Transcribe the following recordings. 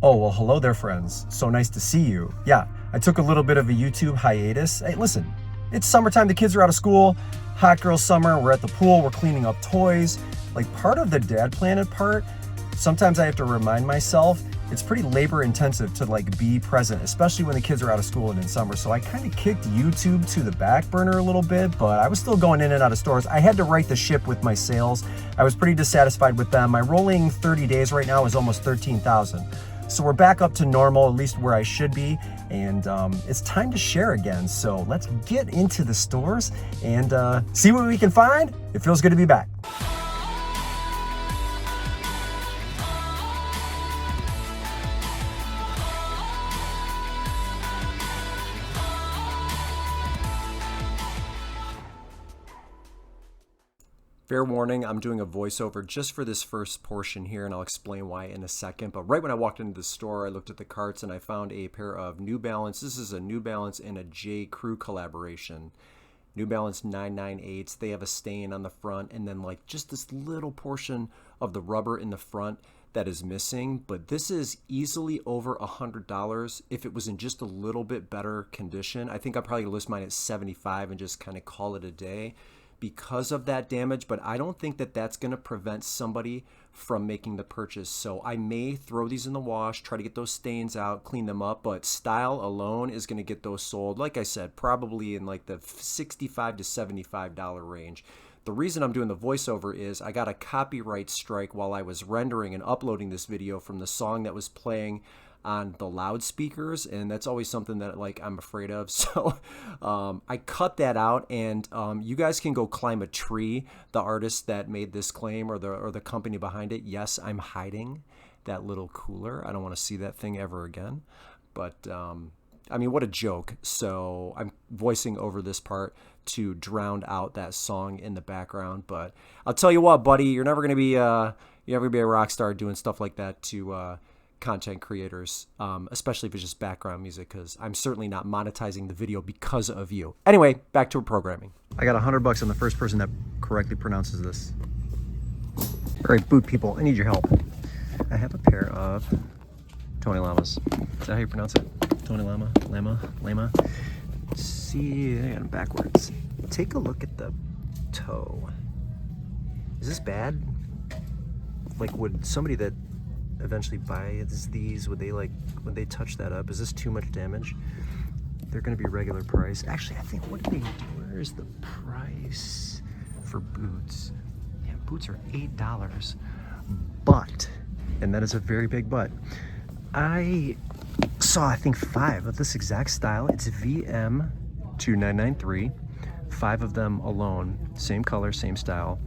Oh, well, hello there, friends. So nice to see you. Yeah, I took a little bit of a YouTube hiatus. Hey, listen, it's summertime, the kids are out of school, hot girl summer, we're at the pool, we're cleaning up toys. Like, part of the Dad Planet part, sometimes I have to remind myself it's pretty labor intensive to like be present, especially when the kids are out of school and in summer. So I kind of kicked YouTube to the back burner a little bit, but I was still going in and out of stores. I had to right the ship with my sales. I was pretty dissatisfied with them. My rolling 30 days right now is almost 13,000. So we're back up to normal, at least where I should be, and it's time to share again. So let's get into the stores and see what we can find. It feels good to be back. Fair warning, I'm doing a voiceover just for this first portion here, and I'll explain why in a second. But right when I walked into the store, I looked at the carts and I found a pair of New Balance. This is a New Balance and a J. Crew collaboration. New Balance 998s. They have a stain on the front and then like just this little portion of the rubber in the front that is missing. But this is easily over $100 if it was in just a little bit better condition. I think I'll probably list mine at 75 and just kind of call it a day because of that damage, but I don't think that that's going to prevent somebody from making the purchase. So I may throw these in the wash, try to get those stains out, clean them up, but style alone is going to get those sold, like I said, probably in like the $65 to $75 range. The reason I'm doing the voiceover is I got a copyright strike while I was rendering and uploading this video from the song that was playing on the loudspeakers, and that's always something that like I'm afraid of. So I cut that out, and you guys can go climb a tree. The artist that made this claim or the company behind it, yes, I'm hiding that little cooler. I don't want to see that thing ever again. But I mean, what a joke. So I'm voicing over this part to drown out that song in the background. But I'll tell you what, buddy, you're never gonna be a rock star doing stuff like that to content creators, especially if it's just background music, because I'm certainly not monetizing the video because of you. Anyway, back to programming. I got $100 on the first person that correctly pronounces this. All right, boot people, I need your help. I have a pair of Tony Lamas. Is that how you pronounce it? Tony Lama? Lama? See, I got them backwards. Take a look at the toe. Is this bad? Like, would somebody that eventually buys these, would they touch that up? Is this too much damage? They're going to be regular price. Actually, I think, what did they do? Where's the price for boots? Yeah, boots are $8. But, and that is a very big but, I saw, I think, 5 of this exact style. It's VM2993. 5 of them alone, same color, same style,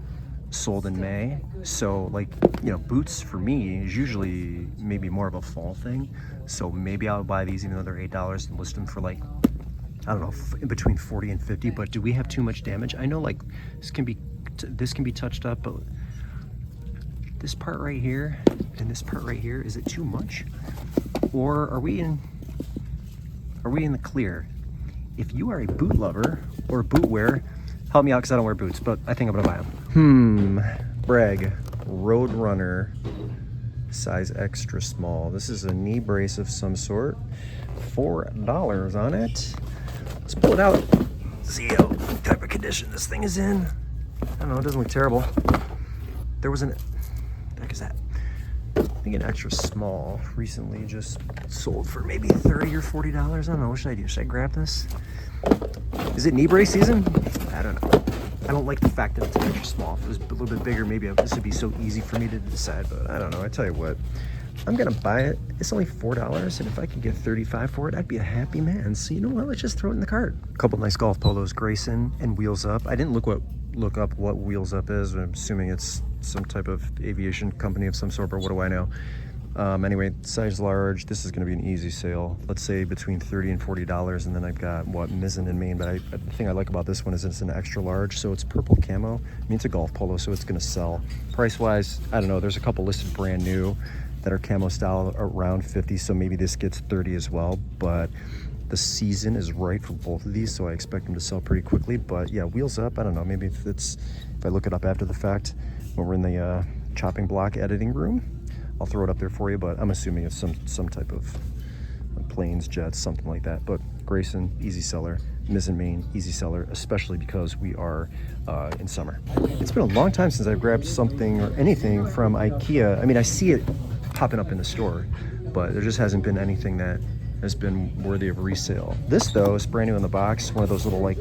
sold in May. So, like, you know, boots for me is usually maybe more of a fall thing. So maybe I'll buy these even though they're $8 and list them for like, I don't know, in between 40 and 50. But do we have too much damage? I know, like, this can be touched up, but this part right here and this part right here, is it too much? Or are we in the clear? If you are a boot lover or boot wearer, help me out because I don't wear boots, but I think I'm gonna buy them. Bragg Roadrunner, size extra small. This is a knee brace of some sort. $4 on it. Let's pull it out. See what type of condition this thing is in. I don't know, it doesn't look terrible. There was what the heck is that? I think an extra small recently just sold for maybe $30 or $40. I don't know, what should I do? Should I grab this? Is it knee brace season? I don't know. I don't like the fact that it's an extra small. If it was a little bit bigger, maybe this would be so easy for me to decide, but I don't know. I tell you what, I'm gonna buy it. It's only $4, and if I could get $35 for it, I'd be a happy man. So you know what, let's just throw it in the cart. A couple nice golf polos, Grayson and Wheels Up. I didn't look up what Wheels Up is. I'm assuming it's some type of aviation company of some sort, but what do I know? Anyway, size large. This is going to be an easy sale. Let's say between $30 and $40, and then I've got Mizzen in Maine. But the thing I like about this one is it's an extra large, so it's purple camo. I mean, it's a golf polo, so it's going to sell. Price-wise, I don't know. There's a couple listed brand new that are camo style around 50, so maybe this gets 30 as well. But the season is right for both of these, so I expect them to sell pretty quickly. But yeah, Wheels Up. I don't know. Maybe if I look it up after the fact when we're in the chopping block editing room. I'll throw it up there for you, but I'm assuming it's some type of planes, jets, something like that. But Grayson, easy seller. Mizzen+Main, easy seller, especially because we are in summer. It's been a long time since I've grabbed something or anything from IKEA. I mean, I see it popping up in the store, but there just hasn't been anything that has been worthy of resale. This though is brand new in the box, one of those little like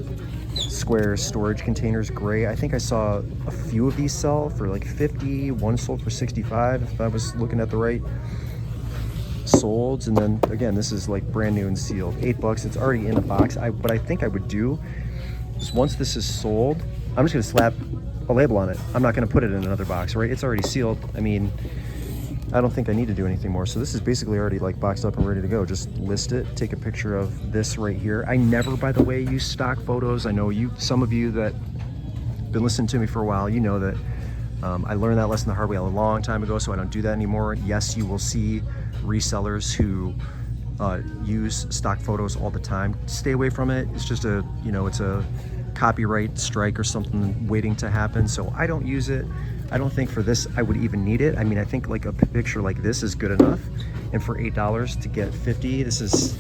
square storage containers, gray. I think I saw a few of these sell for like 50, one sold for 65 if I was looking at the right solds. And then again, this is like brand new and sealed, $8. It's already in a box. What I think I would do is once this is sold, I'm just gonna slap a label on it. I'm not gonna put it in another box, right? It's already sealed. I mean, I don't think I need to do anything more. So this is basically already like boxed up and ready to go. Just list it, take a picture of this right here. I never, by the way, use stock photos. I know some of you that been listening to me for a while, you know that I learned that lesson the hard way a long time ago, so I don't do that anymore. Yes, you will see resellers who use stock photos all the time. Stay away from it. It's just it's a copyright strike or something waiting to happen. So I don't use it. I don't think for this I would even need it. I mean, I think like a picture like this is good enough. And for $8 to get 50, this is,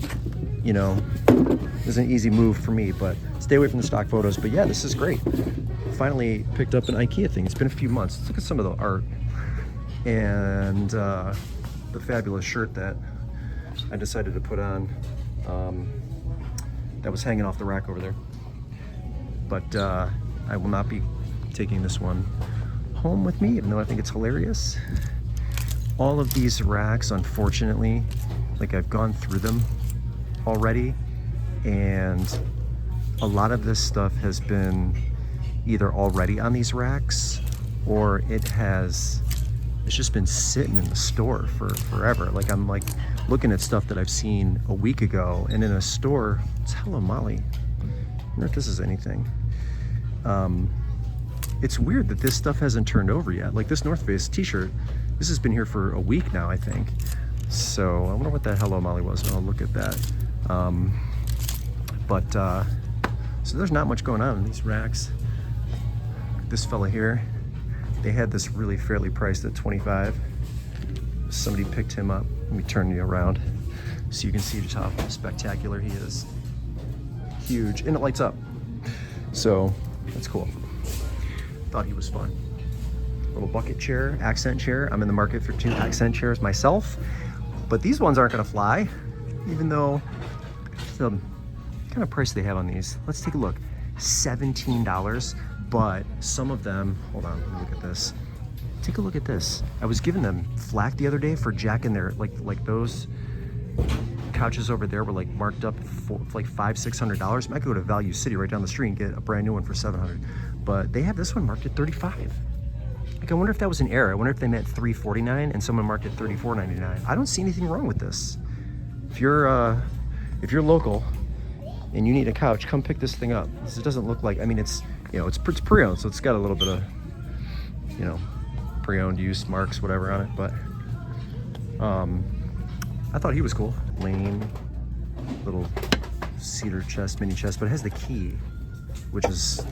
this is an easy move for me, but stay away from the stock photos. But yeah, this is great. Finally picked up an IKEA thing. It's been a few months. Let's look at some of the art and the fabulous shirt that I decided to put on that was hanging off the rack over there. But I will not be taking this one home with me, even though I think it's hilarious. All of these racks, unfortunately, like I've gone through them already, and a lot of this stuff has been either already on these racks or it's just been sitting in the store for forever. Like I'm like looking at stuff that I've seen a week ago and in a store. It's Hello Molly. I wonder if this is anything. It's weird that this stuff hasn't turned over yet. Like this North Face t-shirt, this has been here for a week now, I think. So I wonder what that Hello Molly was. I'll look at that. So there's not much going on in these racks. This fella here, they had this really fairly priced at 25. Somebody picked him up. Let me turn you around so you can see just how spectacular he is. Huge, and it lights up. So that's cool. Thought he was fun. Little bucket chair, accent chair. I'm in the market for 2 accent chairs myself, but these ones aren't gonna fly, even though the kind of price they have on these. Let's take a look. $17, but some of them, hold on, let me look at this. Take a look at this. I was giving them flack the other day for jacking their, like those couches over there were like marked up for like $500-600. I might go to Value City right down the street and get a brand new one for $700. But they have this one marked at $35. Like I wonder if that was an error. I wonder if they meant $349 and someone marked it $34.99. I don't see anything wrong with this. If you're local and you need a couch, come pick this thing up. It doesn't look like, I mean, it's it's pre-owned, so it's got a little bit of pre-owned use marks, whatever on it. But I thought he was cool. Lane, little cedar chest, mini chest, but it has the key, which is,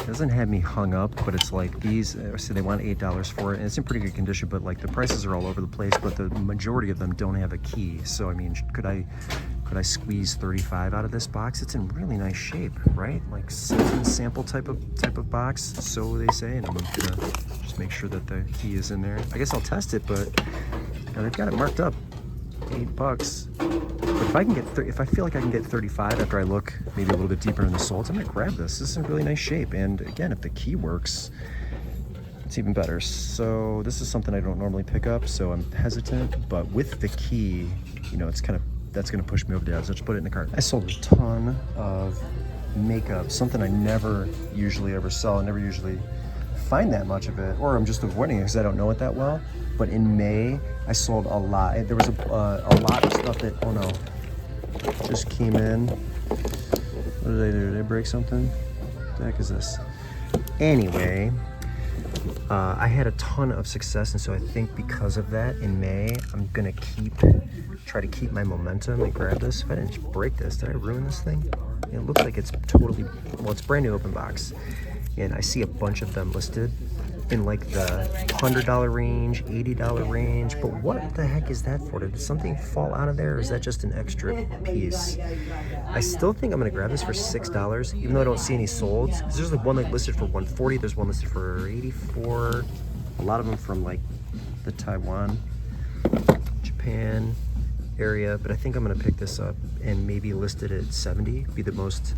doesn't have me hung up, but it's like these, so they want $8 for it, and it's in pretty good condition, but like the prices are all over the place, but the majority of them don't have a key. So I mean, could I squeeze 35 out of this box? It's in really nice shape, right? Like sample type of box, so they say, and I'm gonna just make sure that the key is in there. I guess I'll test it, but they've got it marked up $8. But if I can get, if I feel like I can get 35 after I look maybe a little bit deeper in the soles, I'm gonna grab this. This is in really nice shape, and again, if the key works, it's even better. So this is something I don't normally pick up, so I'm hesitant. But with the key, it's kind of, that's gonna push me over the edge. Let's put it in the cart. I sold a ton of makeup, something I never usually ever sell. I never usually find that much of it, or I'm just avoiding it because I don't know it that well. But in May, I sold a lot. There was a lot of stuff that, oh no, just came in. What did they do? Did they break something? What the heck is this? Anyway, I had a ton of success, and so I think because of that, in May, I'm gonna try to keep my momentum and grab this. If I didn't break this, did I ruin this thing? It looks like it's totally, well, it's brand new open box, and I see a bunch of them listed. in like the $100 range, $80 range. But what the heck is that for? Did something fall out of there, or is that just an extra piece? I still think I'm gonna grab this for $6, even though I don't see any solds. There's like one like listed for $140. There's one listed for $84. A lot of them from like the Taiwan, Japan area. But I think I'm gonna pick this up and maybe list it at $70. Be the most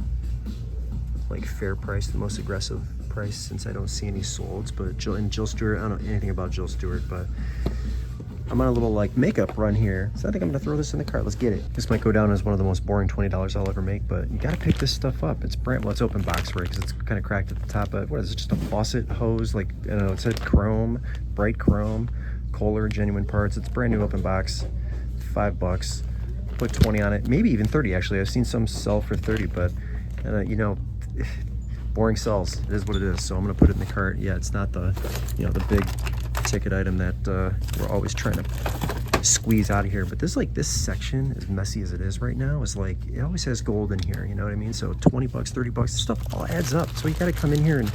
like fair price, the most aggressive price, since I don't see any solds. But Jill Stewart, I don't know anything about Jill Stewart, but I'm on a little like makeup run here, so I think I'm gonna throw this in the cart. Let's get it. This might go down as one of the most boring $20 I'll ever make, but you gotta pick this stuff up. It's brand, well, it's open box, right? Because it's kind of cracked at the top. But what is it? Just a faucet hose? Like, I don't know. It said chrome, bright chrome, Kohler genuine parts. It's brand new open box, $5. Put 20 on it, maybe even 30. Actually, I've seen some sell for 30, but you know, boring sells. It is what it is. So I'm gonna put it in the cart. Yeah, it's not the, you know, the big ticket item that we're always trying to squeeze out of here. But this, like, this section, as messy as it is right now, is like, it always has gold in here, you know what I mean? So $20, $30, this stuff all adds up. So you gotta come in here and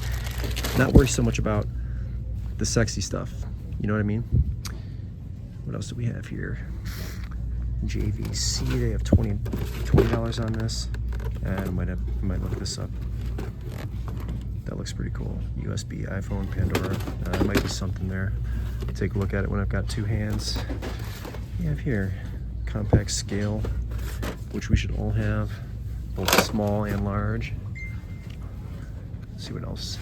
not worry so much about the sexy stuff, you know what I mean? What else do we have here? JVC, they have $20 on this. I might look this up. That looks pretty cool. USB, iPhone, Pandora. There might be something there. Take a look at it when I've got two hands. We have here compact scale, which we should all have, both small and large. Let's see what else.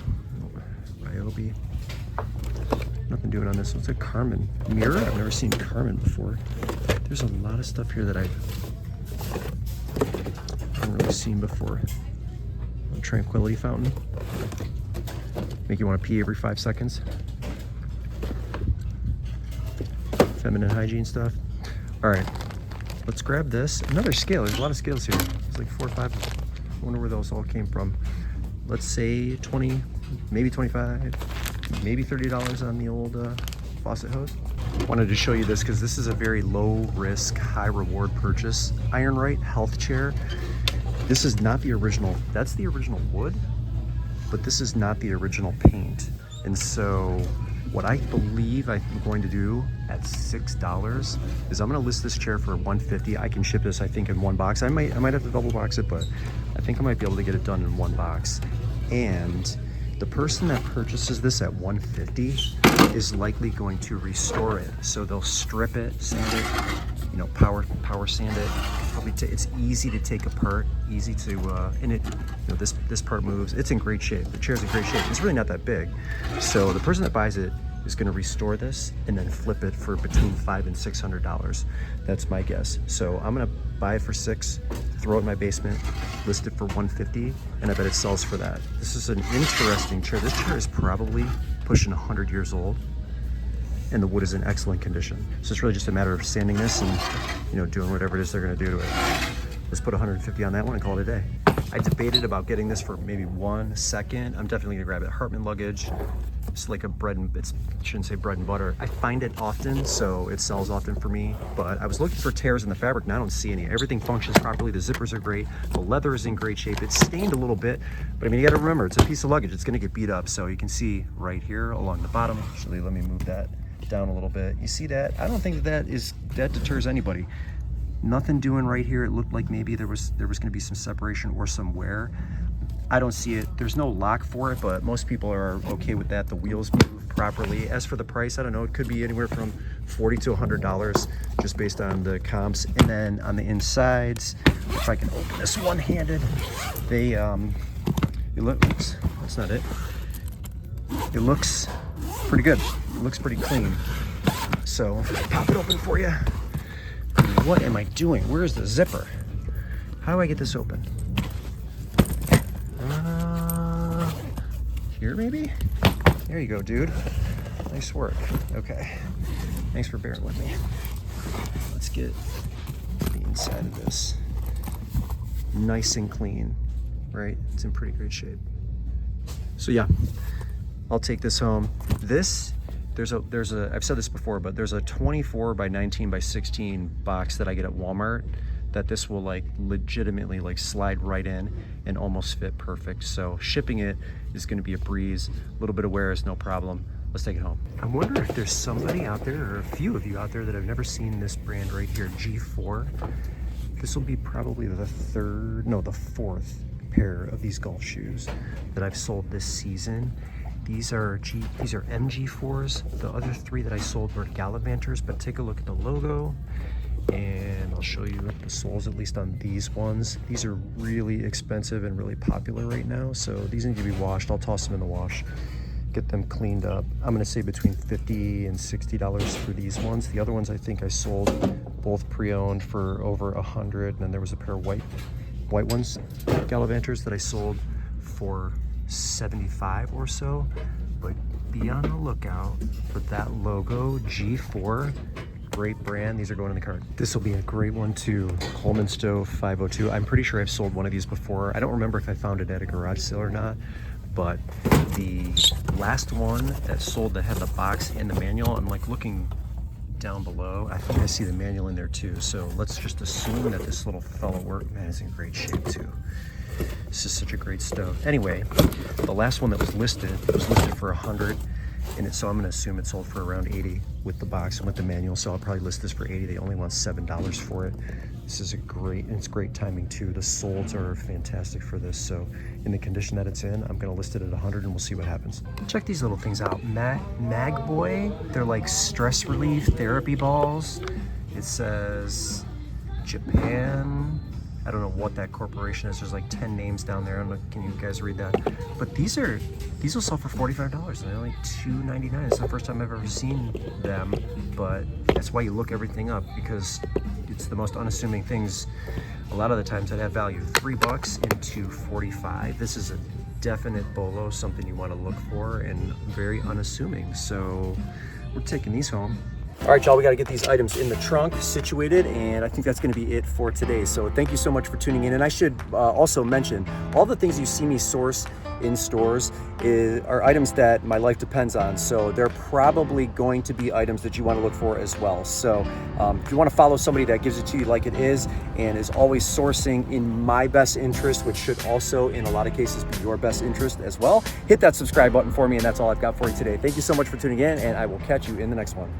Ryobi. Nothing doing on this. It's a Carmen mirror. I've never seen Carmen before. There's a lot of stuff here that I haven't really seen before. A tranquility fountain. Make you want to pee every 5 seconds. Feminine hygiene stuff. All right, let's grab this. Another scale. There's a lot of scales here. It's like 4 or 5. I wonder where those all came from. Let's say 20, maybe 25, maybe $30 on the old faucet hose. Wanted to show you this because this is a very low risk, high reward purchase. Ironrite health chair. This is not the original. That's the original wood, but this is not the original paint. And so what I believe I'm going to do at $6 is I'm gonna list this chair for $150. I can ship this, I think, in one box. I might have to double box it, but I think I might be able to get it done in one box. And the person that purchases this at $150 is likely going to restore it. So they'll strip it, sand it, you know, power sand it. Probably it's easy to take apart, easy to, and it, you know, this part moves. It's in great shape. The chair's in great shape. It's really not that big. So the person that buys it is going to restore this and then flip it for between $500 and $600. That's my guess. So I'm going to buy it for $6, throw it in my basement, list it for $150, and I bet it sells for that. This is an interesting chair. This chair is probably pushing 100 years old, and the wood is in excellent condition. So it's really just a matter of sanding this and, you know, doing whatever it is they're going to do to it. Let's put 150 on that one and call it a day. I debated about getting this for maybe 1 second. I'm definitely gonna grab it. Hartman luggage. It's like a shouldn't say bread and butter. I find it often, so it sells often for me. But I was looking for tears in the fabric, and I don't see any. Everything functions properly. The zippers are great. The leather is in great shape. It's stained a little bit, but I mean, you gotta remember, it's a piece of luggage. It's gonna get beat up. So you can see right here along the bottom. Actually, let me move that down a little bit. You see that? I don't think that deters anybody. Nothing doing right here. It looked like maybe there was going to be some separation or some wear. I don't see it. There's no lock for it, but most people are okay with that. The wheels move properly. As for the price, I don't know. It could be anywhere from $40 to $100 just based on the comps. And then on the insides, if I can open this one-handed, they it looks, that's not it. It looks pretty good. It looks pretty clean. So pop it open for you. What am I doing? Where's the zipper? How do I get this open? Here maybe? There you go, dude. Nice work. Okay. Thanks for bearing with me. Let's get the inside of this. Nice and clean, right? It's in pretty great shape. So yeah, I'll take this home. This, there's a, I've said this before, but there's a 24 by 19 by 16 box that I get at Walmart that this will like legitimately like slide right in and almost fit perfect. So shipping it is going to be a breeze. A little bit of wear is no problem. let's take it home. I wonder if there's somebody out there, or a few of you out there, that have never seen this brand right here, G4. This will be probably the fourth pair of these golf shoes that I've sold this season. These are MG4s. The other three that I sold were Gallivanters, but take a look at the logo and I'll show you the soles, at least on these ones. These are really expensive and really popular right now, so these need to be washed. I'll toss them in the wash, get them cleaned up. I'm gonna say between $50 and $60 for these ones. The other ones I think I sold both pre-owned for over $100, and then there was a pair of white ones, Gallivanters, that I sold for $75 or so. But be on the lookout for that logo, G4. Great brand. These are going in the cart. This will be a great one too. Coleman Stove 502. I'm pretty sure I've sold one of these before. I don't remember if I found it at a garage sale or not, but the last one that sold that had the box and the manual, I'm like looking down below. I think I see the manual in there too. So let's just assume that this little fella worked. Man, it's in great shape too. This is such a great stove. Anyway, the last one that was listed for $100. And so I'm gonna assume it sold for around $80 with the box and with the manual. So I'll probably list this for $80. They only want $7 for it. This is it's great timing too. The soles are fantastic for this. So in the condition that it's in, I'm gonna list it at $100 and we'll see what happens. Check these little things out. Magboy, they're like stress relief therapy balls. It says Japan. I don't know what that corporation is. There's like 10 names down there. I don't know, can you guys read that? But these will sell for $45 and they're only $2.99. It's the first time I've ever seen them, but that's why you look everything up, because it's the most unassuming things a lot of the times that have value. $3 into 45. This is a definite bolo, something you want to look for, and very unassuming. So we're taking these home. All right, y'all, we got to get these items in the trunk situated, and I think that's going to be it for today. So thank you so much for tuning in. And I should also mention, all the things you see me source in stores are items that my life depends on. So they're probably going to be items that you want to look for as well. So if you want to follow somebody that gives it to you like it is and is always sourcing in my best interest, which should also in a lot of cases be your best interest as well, hit that subscribe button for me. And that's all I've got for you today. Thank you so much for tuning in, and I will catch you in the next one.